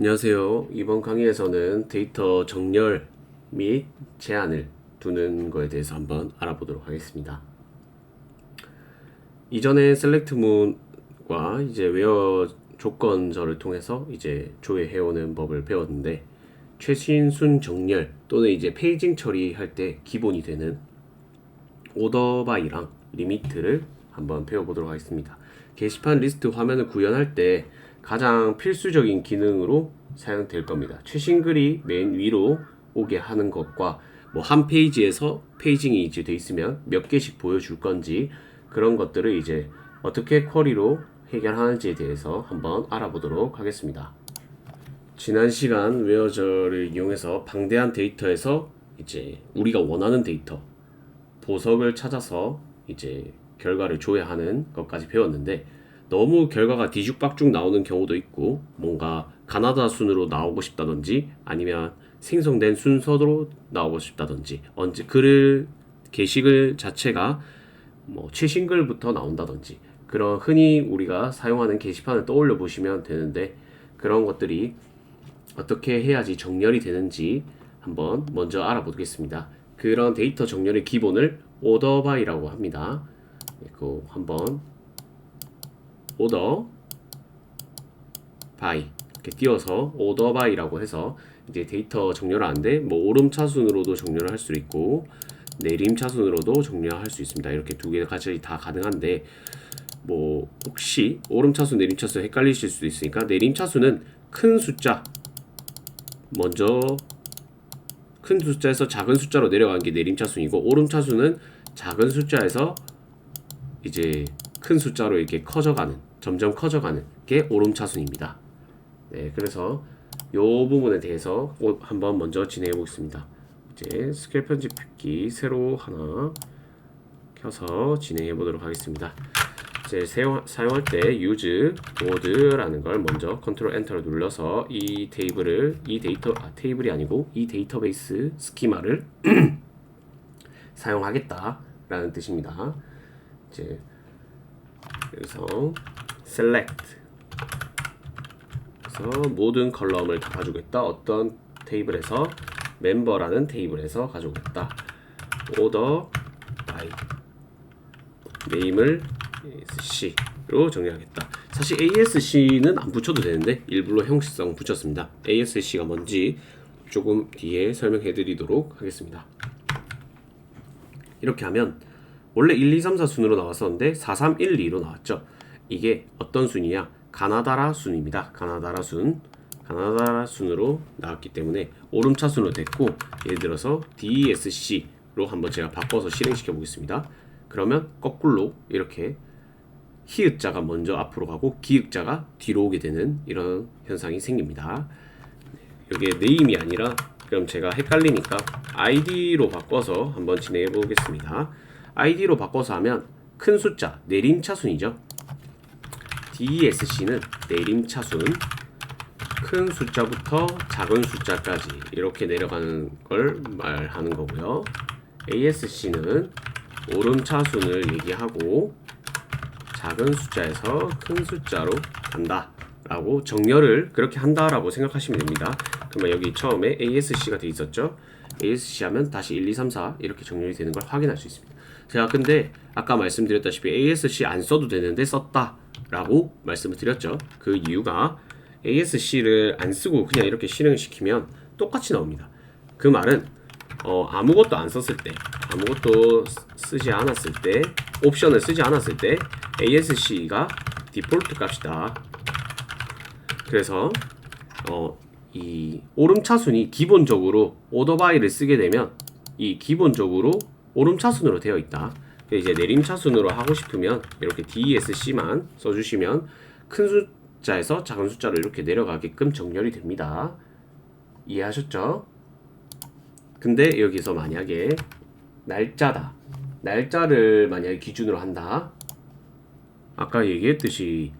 안녕하세요. 이번 강의에서는 데이터 정렬 및 제한을 두는 거에 대해서 한번 알아보도록 하겠습니다. 이전에 셀렉트문과 이제 웨어 조건절을 통해서 이제 조회해오는 법을 배웠는데, 최신순 정렬 또는 이제 페이징 처리할 때 기본이 되는 오더 바이랑 리미트를 한번 배워보도록 하겠습니다. 게시판 리스트 화면을 구현할 때 가장 필수적인 기능으로 사용될 겁니다. 최신 글이 맨 위로 오게 하는 것과 뭐 한 페이지에서 페이징이 이제 돼 있으면 몇 개씩 보여줄 건지, 그런 것들을 이제 어떻게 쿼리로 해결하는지에 대해서 한번 알아보도록 하겠습니다. 지난 시간 웨어저를 이용해서 방대한 데이터에서 이제 우리가 원하는 데이터 보석을 찾아서 이제 결과를 조회하는 것까지 배웠는데, 너무 결과가 뒤죽박죽 나오는 경우도 있고, 뭔가 가나다 순으로 나오고 싶다든지 아니면 생성된 순서로 나오고 싶다든지, 언제 글을 게시글 자체가 뭐 최신 글부터 나온다든지, 그런 흔히 우리가 사용하는 게시판을 떠올려 보시면 되는데, 그런 것들이 어떻게 해야지 정렬이 되는지 한번 먼저 알아보겠습니다. 그런 데이터 정렬의 기본을 오더 바이라고 합니다. 그 한번 오더 바이 이렇게 띄워서 오더 바이라고 해서 이제 데이터 정렬을 하는데, 뭐 오름 차순으로도 정렬을 할 수 있고 내림 차순으로도 정렬할 수 있습니다. 이렇게 두 개까지 다 가능한데, 뭐 혹시 오름 차순 내림 차순 헷갈리실 수도 있으니까, 내림 차순은 큰 숫자 먼저 큰 숫자에서 작은 숫자로 내려가는 게 내림 차순이고, 오름 차순은 작은 숫자에서 이제 큰 숫자로 이렇게 커져가는, 점점 커져가는 게 오름 차순입니다. 네, 그래서 요 부분에 대해서 한번 먼저 진행해 보겠습니다. 이제 스케일 편집기 새로 하나 켜서 진행해 보도록 하겠습니다. 이제 사용할 때 use word라는 걸 먼저 컨트롤 엔터를 눌러서 이 테이블을 테이블이 아니고 이 데이터베이스 스키마를 사용하겠다라는 뜻입니다. 이제 여기서 select, 그래서 모든 컬럼을 다 가져오겠다. 어떤 테이블에서 멤버라는 테이블에서 가져오겠다. order by name을 ASC로 정리하겠다. 사실 ASC는 안 붙여도 되는데 일부러 형식성 붙였습니다. ASC가 뭔지 조금 뒤에 설명해 드리도록 하겠습니다. 이렇게 하면 원래 1, 2, 3, 4 순으로 나왔었는데 4, 3, 1, 2로 나왔죠. 이게 어떤 순이냐? 가나다라 순입니다. 가나다라 순으로 나왔기 때문에 오름차순으로 됐고, 예를 들어서 DSC로 한번 제가 바꿔서 실행시켜 보겠습니다. 그러면 거꾸로 이렇게 히읗자가 먼저 앞으로 가고 기역자가 뒤로 오게 되는 이런 현상이 생깁니다. 이게 네임이 아니라, 그럼 제가 헷갈리니까 ID로 바꿔서 한번 진행해 보겠습니다. ID로 바꿔서 하면 큰 숫자, 내림차순이죠. DSC는 내림차순, 큰 숫자부터 작은 숫자까지 이렇게 내려가는 걸 말하는 거고요. ASC는 오름차순을 얘기하고 작은 숫자에서 큰 숫자로 간다 라고, 정렬을 그렇게 한다라고 생각하시면 됩니다. 그러면 여기 처음에 ASC가 돼 있었죠. ASC 하면 다시 1, 2, 3, 4 이렇게 정렬이 되는 걸 확인할 수 있습니다. 제가 근데 아까 말씀드렸다시피 ASC 안 써도 되는데 썼다 라고 말씀을 드렸죠. 그 이유가 ASC를 안 쓰고 그냥 이렇게 실행을 시키면 똑같이 나옵니다. 그 말은 아무것도 안 썼을 때, 아무것도 쓰지 않았을 때, 옵션을 쓰지 않았을 때 ASC가 디폴트 값이다. 그래서 이 오름차순이 기본적으로 오더바이를 쓰게 되면 이 기본적으로 오름차순으로 되어 있다. 이제 내림차순으로 하고 싶으면 이렇게 DSC만 써주시면 큰 숫자에서 작은 숫자로 이렇게 내려가게끔 정렬이 됩니다. 이해하셨죠? 근데 여기서 만약에 날짜를 만약에 기준으로 한다. 아까 얘기했듯이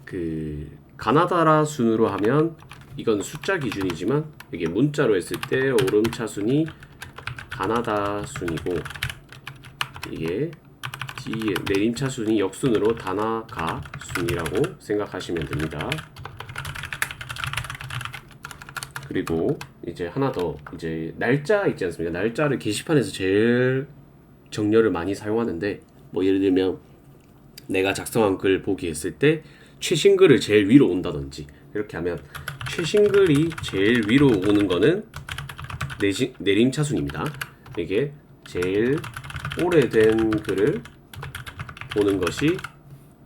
그 가나다라 순으로 하면 이건 숫자 기준이지만, 이게 문자로 했을 때 오름차순이 가나다 순이고, 이게 내림차순이 역순으로 다나가 순이라고 생각하시면 됩니다. 그리고 이제 하나 더 이제 날짜 있지 않습니까? 날짜를 게시판에서 제일 정렬을 많이 사용하는데 뭐 예를 들면 내가 작성한 글 보기 했을 때 최신 글을 제일 위로 온다든지 이렇게 하면 최신 글이 제일 위로 오는 거는 내림차순입니다. 이게 제일 오래된 글을 보는 것이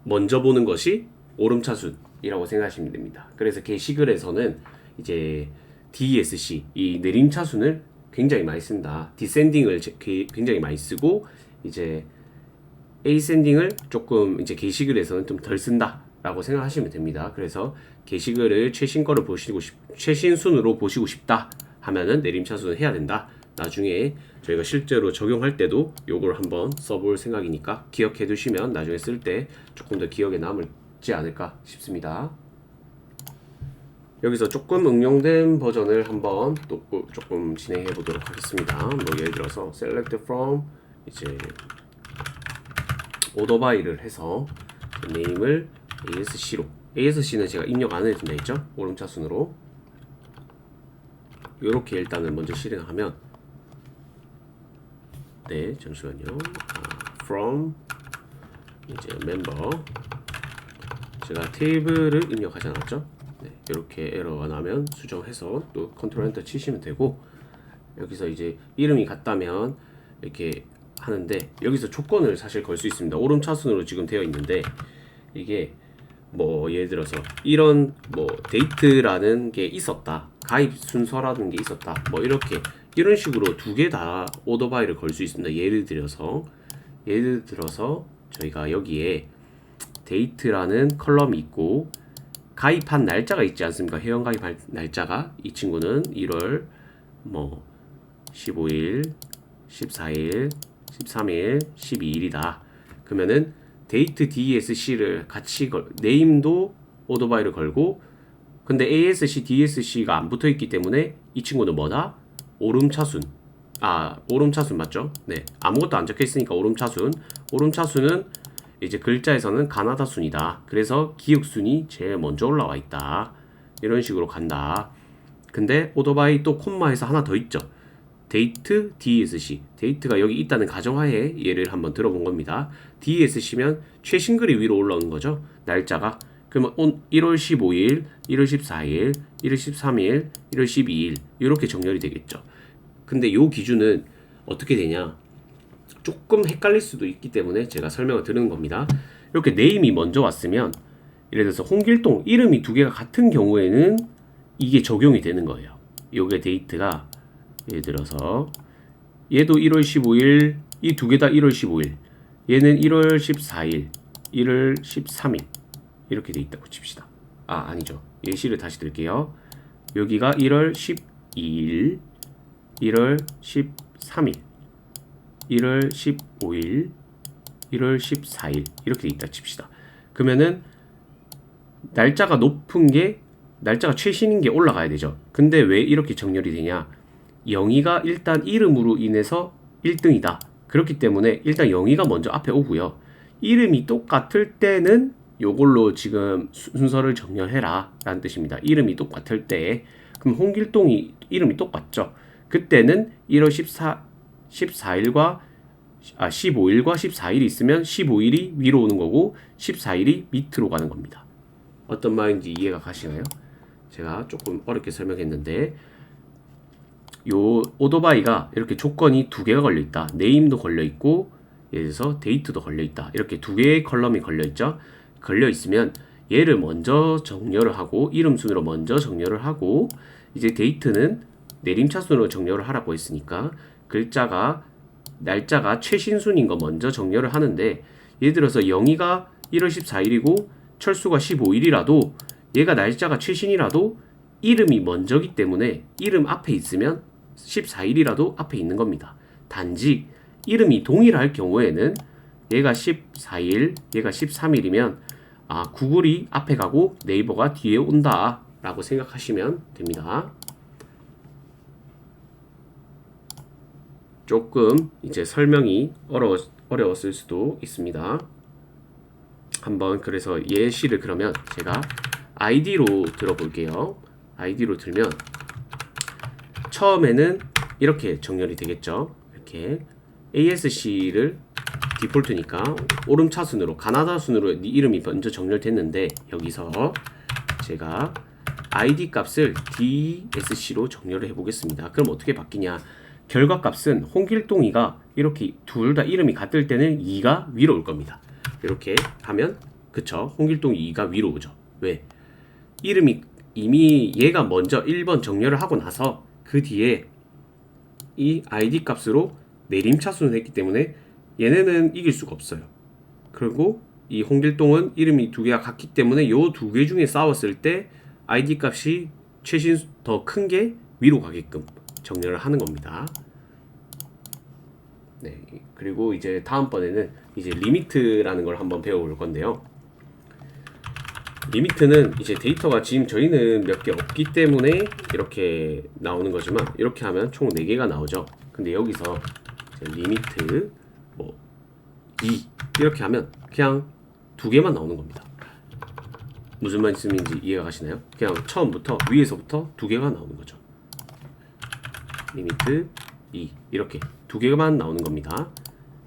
먼저 보는 것이 오름차순이라고 생각하시면 됩니다. 그래서 게시글에서는 이제 DSC 이 내림차순을 굉장히 많이 쓴다. 디센딩을 굉장히 많이 쓰고 이제 에이센딩을 조금 이제 게시글에서는 좀 덜 쓴다라고 생각하시면 됩니다. 그래서 게시글을 최신 거를 최신 순으로 보시고 싶다 하면은 내림차순을 해야 된다. 나중에 저희가 실제로 적용할 때도 요걸 한번 써볼 생각이니까 기억해 두시면 나중에 쓸 때 조금 더 기억에 남지 않을까 싶습니다. 여기서 조금 응용된 버전을 한번 또 조금 진행해 보도록 하겠습니다. 뭐 예를 들어서 select from 이제 오더 바이를 해서 네임을 ASC로 ASC는 제가 입력 안 해도 된다 했죠? 오름차순으로 요렇게 일단은 먼저 실행하면 네 잠시만요. from 이제 member 제가 테이블을 입력하지 않았죠? 네, 이렇게 에러가 나면 수정해서 또 컨트롤 엔터 치시면 되고 여기서 이제 이름이 같다면 이렇게 하는데 여기서 조건을 사실 걸 수 있습니다. 오름차순으로 지금 되어 있는데 이게 뭐 예를 들어서 이런 뭐 데이트라는 게 있었다, 가입 순서라는 게 있었다, 뭐 이렇게 이런 식으로 두 개 다 오더 바이를 걸 수 있습니다. 예를 들어서 저희가 여기에 데이트라는 컬럼이 있고 가입한 날짜가 있지 않습니까? 회원 가입할 날짜가 이 친구는 1월 뭐 15일, 14일, 13일, 12일이다. 그러면은 데이트 DSC를 같이 네임도 오더바이를 걸고 근데 ASC, DSC가 안 붙어 있기 때문에 이 친구는 뭐다? 오름차순. 오름차순 맞죠? 네. 아무것도 안 적혀 있으니까 오름차순. 오름차순은 이제 글자에서는 가나다 순이다. 그래서 기역순이 제일 먼저 올라와 있다. 이런 식으로 간다. 근데 오토바이 또 콤마에서 하나 더 있죠. 데이트 DSC. 데이트가 여기 있다는 가정하에 얘를 한번 들어본 겁니다. DSC면 최신 글이 위로 올라오는 거죠. 날짜가. 그러면 1월 15일, 1월 14일, 1월 13일, 1월 12일 이렇게 정렬이 되겠죠. 근데 요 기준은 어떻게 되냐? 조금 헷갈릴 수도 있기 때문에 제가 설명을 드리는 겁니다. 이렇게 네임이 먼저 왔으면 예를 들어서 홍길동 이름이 두 개가 같은 경우에는 이게 적용이 되는 거예요. 요게 데이트가 예를 들어서 얘도 1월 15일 이 두 개 다 1월 15일 얘는 1월 14일 1월 13일 이렇게 돼 있다고 칩시다. 아니죠. 예시를 다시 드릴게요. 여기가 1월 12일 1월 13일 1월 15일 1월 14일 이렇게 돼 있다 칩시다. 그러면은 날짜가 높은 게 날짜가 최신인 게 올라가야 되죠. 근데 왜 이렇게 정렬이 되냐? 영희가 일단 이름으로 인해서 1등이다. 그렇기 때문에 일단 영희가 먼저 앞에 오고요. 이름이 똑같을 때는 요걸로 지금 순서를 정렬해라 라는 뜻입니다. 이름이 똑같을 때 그럼 홍길동이 이름이 똑같죠. 그때는 1월 14일과 15일과 14일이 있으면 15일이 위로 오는 거고 14일이 밑으로 가는 겁니다. 어떤 말인지 이해가 가시나요? 제가 조금 어렵게 설명했는데 요 오토바이가 이렇게 조건이 두 개가 걸려 있다. 네임도 걸려 있고 예를 들어서 데이트도 걸려 있다. 이렇게 두 개의 컬럼이 걸려 있죠. 걸려 있으면 얘를 먼저 정렬을 하고 이름 순으로 먼저 정렬을 하고 이제 데이트는 내림차순으로 정렬을 하라고 했으니까 날짜가 최신순인 거 먼저 정렬을 하는데 예를 들어서 영희가 1월 14일이고 철수가 15일이라도 얘가 날짜가 최신이라도 이름이 먼저기 때문에 이름 앞에 있으면 14일이라도 앞에 있는 겁니다. 단지 이름이 동일할 경우에는 얘가 14일, 얘가 13일이면 구글이 앞에 가고 네이버가 뒤에 온다 라고 생각하시면 됩니다. 조금 이제 설명이 어려웠을 수도 있습니다. 한번 그래서 예시를 그러면 제가 아이디로 들어볼게요. 아이디로 들면 처음에는 이렇게 정렬이 되겠죠. 이렇게 ASC를 디폴트니까 오름차순으로 가나다순으로 이름이 먼저 정렬됐는데 여기서 제가 ID 값을 DSC로 정렬을 해보겠습니다. 그럼 어떻게 바뀌냐? 결과값은 홍길동이가 이렇게 둘 다 이름이 같을 때는 2가 위로 올 겁니다. 이렇게 하면 그쵸? 홍길동이 2가 위로 오죠. 왜? 이름이 이미 얘가 먼저 1번 정렬을 하고 나서 그 뒤에 이 ID 값으로 내림차순을 했기 때문에 얘네는 이길 수가 없어요. 그리고 이 홍길동은 이름이 두 개가 같기 때문에 요 두 개 중에 싸웠을 때 ID 값이 최신 더 큰 게 위로 가게끔 정렬을 하는 겁니다. 네, 그리고 이제 다음번에는 이제 리미트라는 걸 한번 배워볼 건데요. 리미트는 이제 데이터가 지금 저희는 몇 개 없기 때문에 이렇게 나오는 거지만 이렇게 하면 총 4개가 나오죠. 근데 여기서 리미트 뭐 2 이렇게 하면 그냥 2개만 나오는 겁니다. 무슨 말씀인지 이해가 가시나요? 그냥 처음부터 위에서부터 2개가 나오는 거죠. 리미트 2 이렇게 2개만 나오는 겁니다.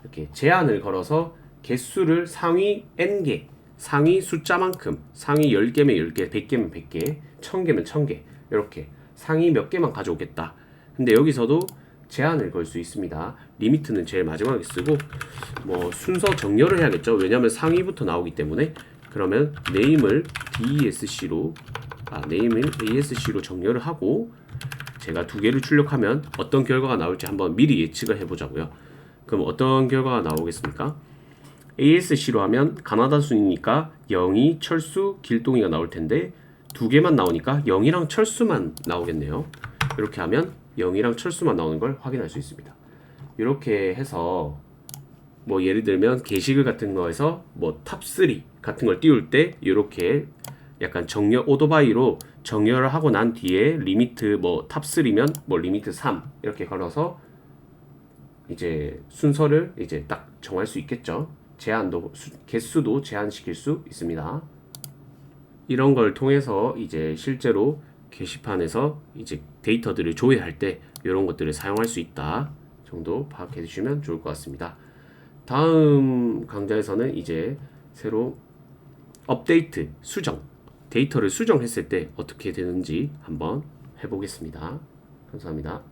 이렇게 제한을 걸어서 개수를 상위 n개 상위 숫자만큼 상위 10개면 10개, 100개면 100개, 1000개면 1000개 이렇게 상위 몇 개만 가져오겠다. 근데 여기서도 제한을 걸 수 있습니다. 리미트는 제일 마지막에 쓰고 뭐 순서 정렬을 해야겠죠. 왜냐하면 상위부터 나오기 때문에 그러면 네임을 DESC로 네임을 ASC로 정렬을 하고 제가 2개를 출력하면 어떤 결과가 나올지 한번 미리 예측을 해보자고요. 그럼 어떤 결과가 나오겠습니까? ASC로 하면 가나다순이니까 영희, 철수, 길동이가 나올 텐데 2개만 나오니까 영희랑 철수만 나오겠네요. 이렇게 하면 영희랑 철수만 나오는 걸 확인할 수 있습니다. 이렇게 해서 뭐 예를 들면 게시글 같은 거에서 뭐 탑3 같은 걸 띄울 때 이렇게 약간 정렬 오토바이로 정렬을 하고 난 뒤에 리미트 뭐 탑3면 뭐 리미트 3 이렇게 걸어서 이제 순서를 이제 딱 정할 수 있겠죠. 제한도 개수도 제한시킬 수 있습니다. 이런 걸 통해서 이제 실제로 게시판에서 이제 데이터들을 조회할 때 이런 것들을 사용할 수 있다 정도 파악해 주시면 좋을 것 같습니다. 다음 강좌에서는 이제 새로 업데이트, 수정, 데이터를 수정했을 때 어떻게 되는지 한번 해보겠습니다. 감사합니다.